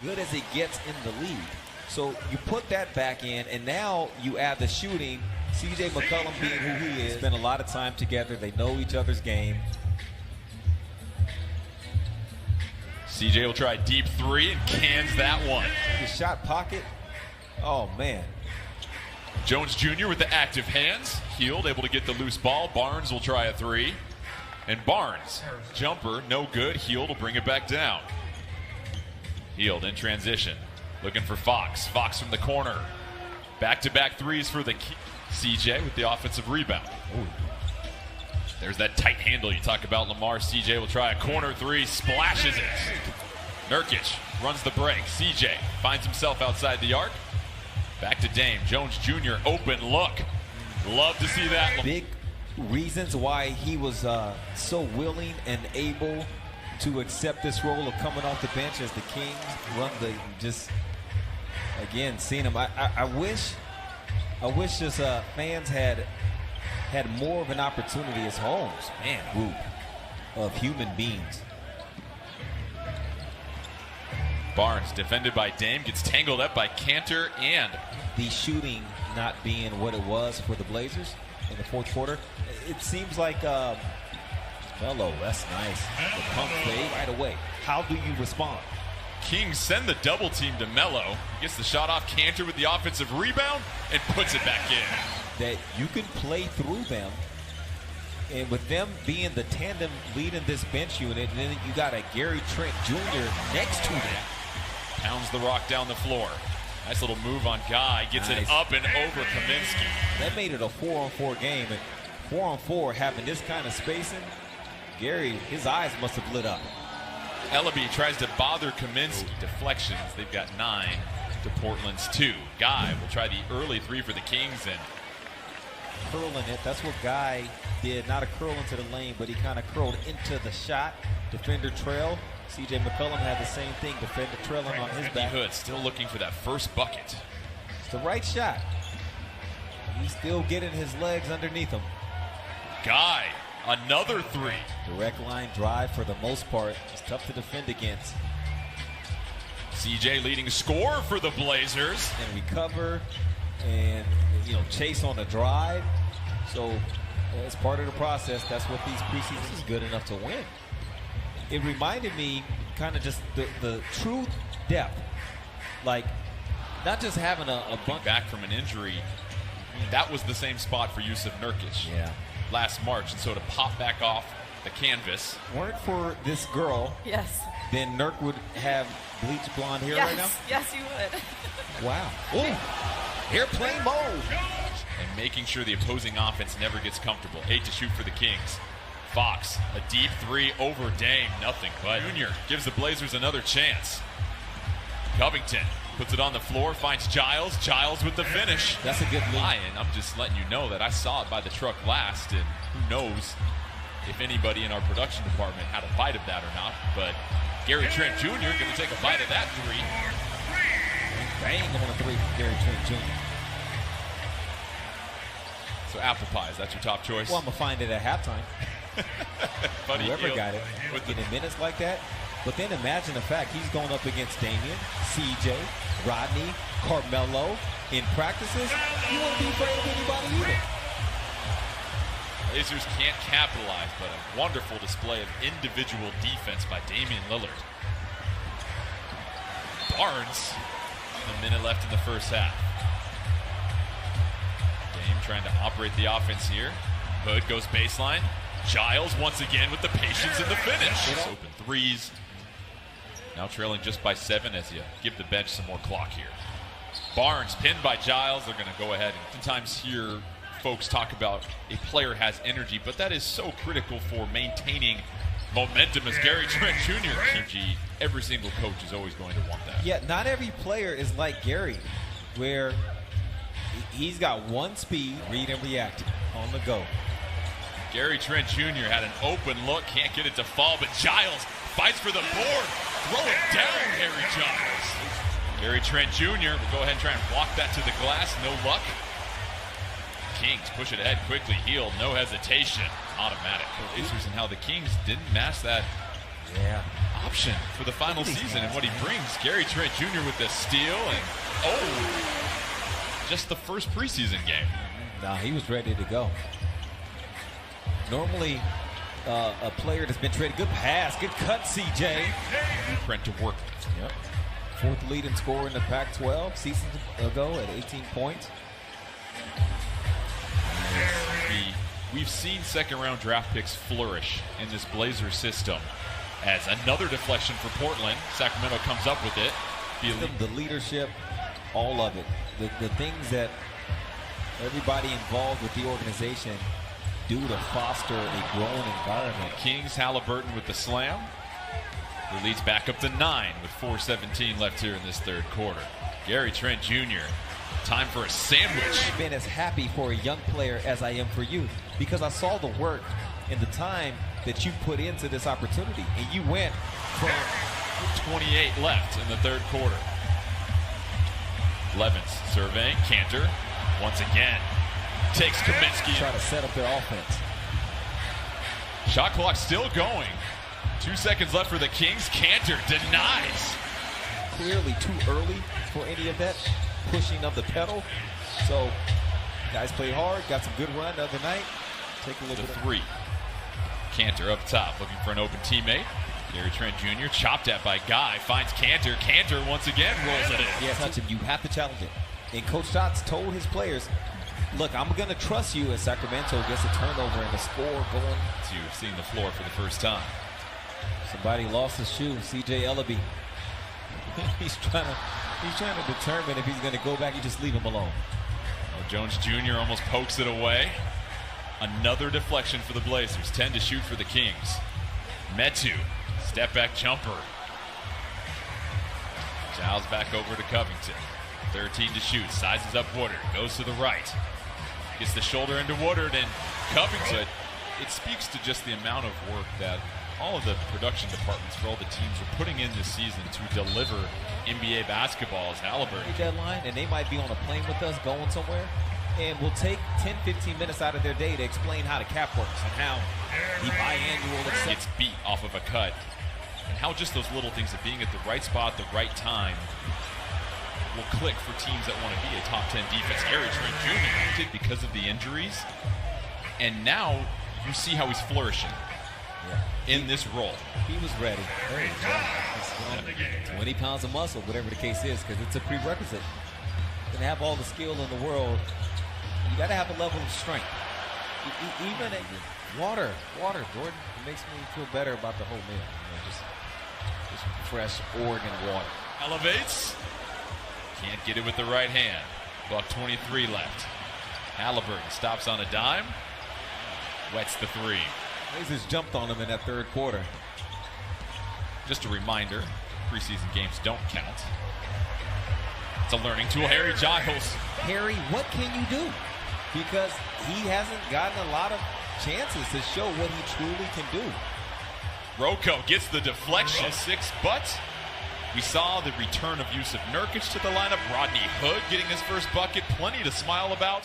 Good as it gets in the league. So you put that back in, and now you add the shooting. C.J. McCollum being who he is. Spend a lot of time together. They know each other's game. CJ will try a deep three and cans that one. The shot pocket. Oh, man. Jones Jr. with the active hands. Healed, able to get the loose ball. Barnes will try a three. And Barnes, jumper, no good. Healed will bring it back down. Healed in transition. Looking for Fox. Fox from the corner. Back-to-back threes for the CJ with the offensive rebound. Ooh. There's that tight handle you talk about, Lamar. CJ will try a corner three, splashes it. Nurkic runs the break. CJ finds himself outside the arc. Back to Dame. Jones Jr. open look. Love to see that. Big reasons why he was so willing and able to accept this role of coming off the bench as the Kings run the just again seeing him. I wish just fans had more of an opportunity as homes, man, group of human beings. Barnes defended by Dame, gets tangled up by Cantor, and the shooting not being what it was for the Blazers in the fourth quarter. It seems like Melo, that's nice. The pump fade right away. How do you respond? Kings send the double team to Melo. He gets the shot off Cantor with the offensive rebound and puts it back in. That you can play through them, and with them being the tandem leading this bench unit, and then you got a Gary Trent Jr. next to them. Pounds the rock down the floor. Nice little move on Guy. Gets it up and over Kaminsky. That made it a 4-on-4 game, and 4-on-4 having this kind of spacing, Gary, his eyes must have lit up. Ellaby tries to bother Kaminsky. Deflections, they've got 9 to Portland's 2. Guy will try the early three for the Kings, and curling it. That's what Guy did. Not a curl into the lane, but he kind of curled into the shot. Defender trail. C.J. McCollum had the same thing. Defender trailing on his back. Hood still looking for that first bucket. It's the right shot. He's still getting his legs underneath him. Guy, another three. Direct line drive for the most part. It's tough to defend against. C.J. leading scorer for the Blazers. And recover and, chase on the drive. So as part of the process, that's what these preseason is good enough to win. It reminded me kind of just the true depth. Like, not just having a bunch. Back from an injury, that was the same spot for Yusuf Nurkic last March. And so to pop back off the canvas. Weren't for this girl, yes, then Nurk would have bleached blonde hair right now? Yes, you would. Wow. Ooh. Airplane mode. And making sure the opposing offense never gets comfortable. 8 to shoot for the Kings. Fox, a deep three over Dame. Nothing but. Junior gives the Blazers another chance. Covington puts it on the floor, finds Giles. Giles with the finish. That's a good move. I'm just letting you know that I saw it by the truck last, and who knows if anybody in our production department had a bite of that or not. But Gary Trent Jr. going to take a bite of that three. Bang on a three from Gary Trent Jr. So apple pies, that's your top choice? Well, I'm going to find it at halftime. Whoever got it. Getting minutes like that. But then imagine the fact he's going up against Damian, CJ, Rodney, Carmelo in practices. You wouldn't be afraid of anybody either. Blazers can't capitalize, but a wonderful display of individual defense by Damian Lillard. Barnes, a minute left in the first half. Dame trying to operate the offense here. Hood goes baseline. Giles once again with the patience in the finish. Open threes. Now trailing just by 7 as you give the bench some more clock here. Barnes pinned by Giles. They're going to go ahead and sometimes hear folks talk about a player has energy, but that is so critical for maintaining momentum as Gary Trent Jr. Energy, every single coach is always going to want that. Yeah, not every player is like Gary, where he's got one speed, read and react on the go. Gary Trent Jr. had an open look, can't get it to fall, but Giles fights for the board. Throw it down, Harry Giles. Gary Trent Jr. will go ahead and try and walk that to the glass. No luck. Kings push it ahead quickly. Healed, no hesitation. Automatic. Blazers and how the Kings didn't match that option for the final season and what he brings. Gary Trent Jr. with the steal, and just the first preseason game. Nah, he was ready to go. Normally, a player that's been traded. Good pass, good cut, CJ. Trent to work. Yep. Fourth leading scorer in the Pac-12 seasons ago at 18 points. We've seen second-round draft picks flourish in this Blazer system. As another deflection for Portland, Sacramento comes up with it. The leadership, all of it. The things that everybody involved with the organization do to foster a growing environment. Kings, Halliburton with the slam. He leads back up to 9 with 4:17 left here in this third quarter. Gary Trent Jr., time for a sandwich. I've been as happy for a young player as I am for you, because I saw the work and the time that you put into this opportunity, and you went from 28 left in the third quarter. Levens surveying, Cantor once again takes Kaminsky. Try to set up their offense. Shot clock still going. 2 seconds left for the Kings. Cantor denies. Clearly too early for any of that pushing of the pedal. So guys played hard, got some good run the other night. Take a look at three. Cantor up top looking for an open teammate. Gary Trent Jr. chopped at by Guy, finds Cantor. Cantor once again rolls it in. Yeah, touch him. You have to challenge it. And Coach Stotts told his players, look, I'm going to trust you as Sacramento gets a turnover and a score going. So you've seen the floor for the first time. Somebody lost his shoe, CJ Ellaby. He's trying to determine if he's going to go back. You just leave him alone. Well, Jones Jr. almost pokes it away. Another deflection for the Blazers. 10 to shoot for the Kings. Metu, step back jumper. Giles back over to Covington. 13 to shoot. Sizes up Woodard. Goes to the right. Gets the shoulder into Woodard, and Covington. It speaks to just the amount of work that all of the production departments for all the teams are putting in this season to deliver NBA basketball as Halliburton. Deadline, and they might be on a plane with us going somewhere, and we'll take 10-15 minutes out of their day to explain how the cap works and how the biannual gets beat off of a cut, and how just those little things of being at the right spot at the right time will click for teams that want to be a top 10 defense. Gary Trent Jr. did because of the injuries, and now you see how he's flourishing in this role. He was ready. 20 pounds of muscle, whatever the case is, because it's a prerequisite. To have all the skill in the world, you got to have a level of strength. Even water, Jordan. It makes me feel better about the whole meal. Just fresh Oregon water. Elevates. Can't get it with the right hand. $1:23 left. Halliburton stops on a dime. Wets the three. Blazers jumped on him in that third quarter. Just a reminder, preseason games don't count. It's a learning tool. Harry Giles. Harry, what can you do? Because he hasn't gotten a lot of chances to show what he truly can do. Rocco gets the deflection, 6, but we saw the return of Yusuf Nurkic to the lineup. Rodney Hood getting his first bucket. Plenty to smile about.